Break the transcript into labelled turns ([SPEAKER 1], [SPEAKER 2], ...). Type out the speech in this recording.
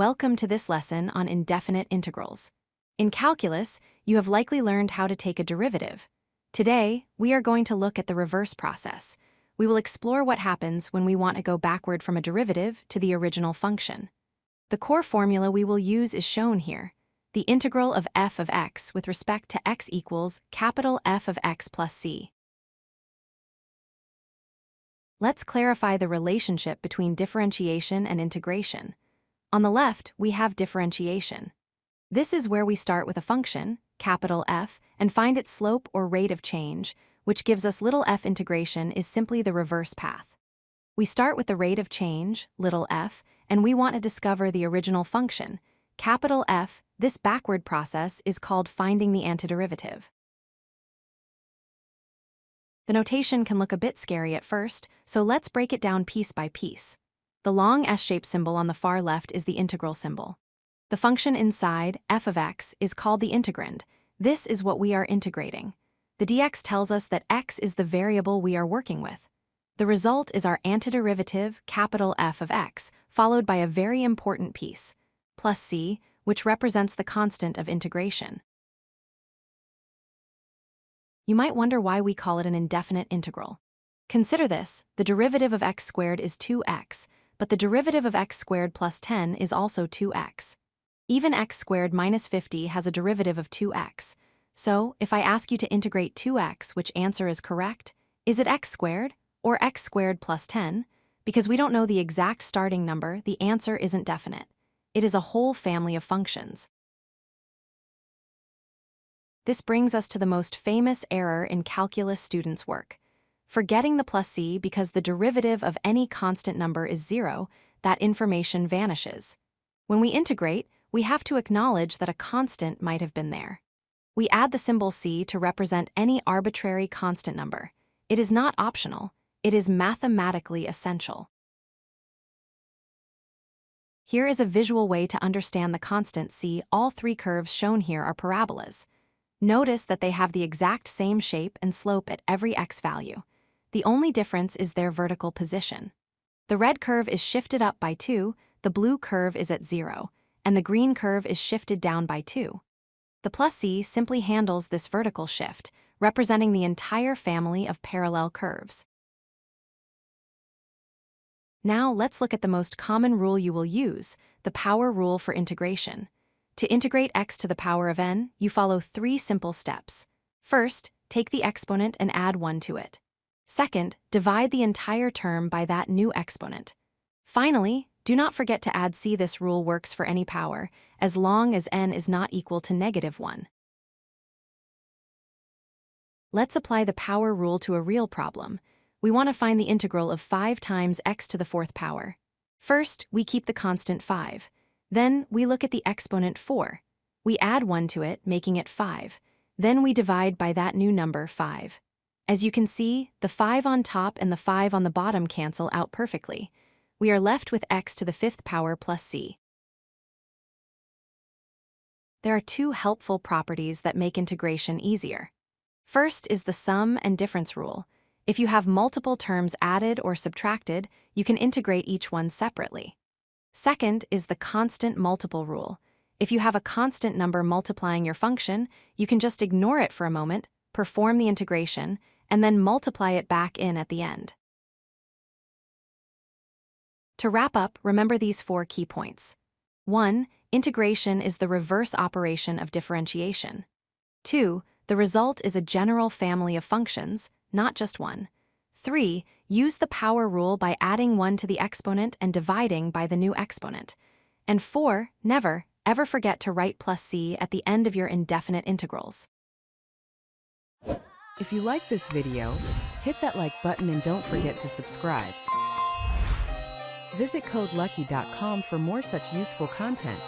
[SPEAKER 1] Welcome to this lesson on indefinite integrals. In calculus, you have likely learned how to take a derivative. Today, we are going to look at the reverse process. We will explore what happens when we want to go backward from a derivative to the original function. The core formula we will use is shown here. The integral of f of x with respect to x equals capital F of x plus c. Let's clarify the relationship between differentiation and integration. On the left, we have differentiation. This is where we start with a function, capital F, and find its slope or rate of change, which gives us little f. Integration is simply the reverse path. We start with the rate of change, little f, and we want to discover the original function, capital F. This backward process is called finding the antiderivative. The notation can look a bit scary at first, so let's break it down piece by piece. The long S-shaped symbol on the far left is the integral symbol. The function inside, f of x, is called the integrand. This is what we are integrating. The dx tells us that x is the variable we are working with. The result is our antiderivative, capital F of x, followed by a very important piece, plus c, which represents the constant of integration. You might wonder why we call it an indefinite integral. Consider this: the derivative of x squared is 2x, but the derivative of x squared plus 10 is also 2x. Even x squared minus 50 has a derivative of 2x. So, if I ask you to integrate 2x, which answer is correct? Is it x squared or x squared plus 10? Because we don't know the exact starting number, the answer isn't definite. It is a whole family of functions. This brings us to the most famous error in calculus students' work. Forgetting the plus c because the derivative of any constant number is 0, that information vanishes. When we integrate, we have to acknowledge that a constant might have been there. We add the symbol c to represent any arbitrary constant number. It is not optional, it is mathematically essential. Here is a visual way to understand the constant c. All three curves shown here are parabolas. Notice that they have the exact same shape and slope at every x value. The only difference is their vertical position. The red curve is shifted up by 2, the blue curve is at 0, and the green curve is shifted down by 2. The plus c simply handles this vertical shift, representing the entire family of parallel curves. Now let's look at the most common rule you will use, the power rule for integration. To integrate x to the power of n, you follow 3 simple steps. First, take the exponent and add 1 to it. Second, divide the entire term by that new exponent. Finally, do not forget to add c. This rule works for any power, as long as n is not equal to -1. Let's apply the power rule to a real problem. We want to find the integral of 5 times x to the 4th power. First, we keep the constant 5. Then, we look at the exponent 4. We add 1 to it, making it 5. Then we divide by that new number 5. As you can see, the 5 on top and the 5 on the bottom cancel out perfectly. We are left with x to the 5th power plus c. There are 2 helpful properties that make integration easier. First is the sum and difference rule. If you have multiple terms added or subtracted, you can integrate each one separately. Second is the constant multiple rule. If you have a constant number multiplying your function, you can just ignore it for a moment, perform the integration, and then multiply it back in at the end. To wrap up, remember these 4 key points. 1. Integration is the reverse operation of differentiation. 2. The result is a general family of functions, not just one. 3. Use the power rule by adding 1 to the exponent and dividing by the new exponent. And 4. Never, ever forget to write plus c at the end of your indefinite integrals.
[SPEAKER 2] If you like this video, hit that like button and don't forget to subscribe. Visit codelucky.com for more such useful content.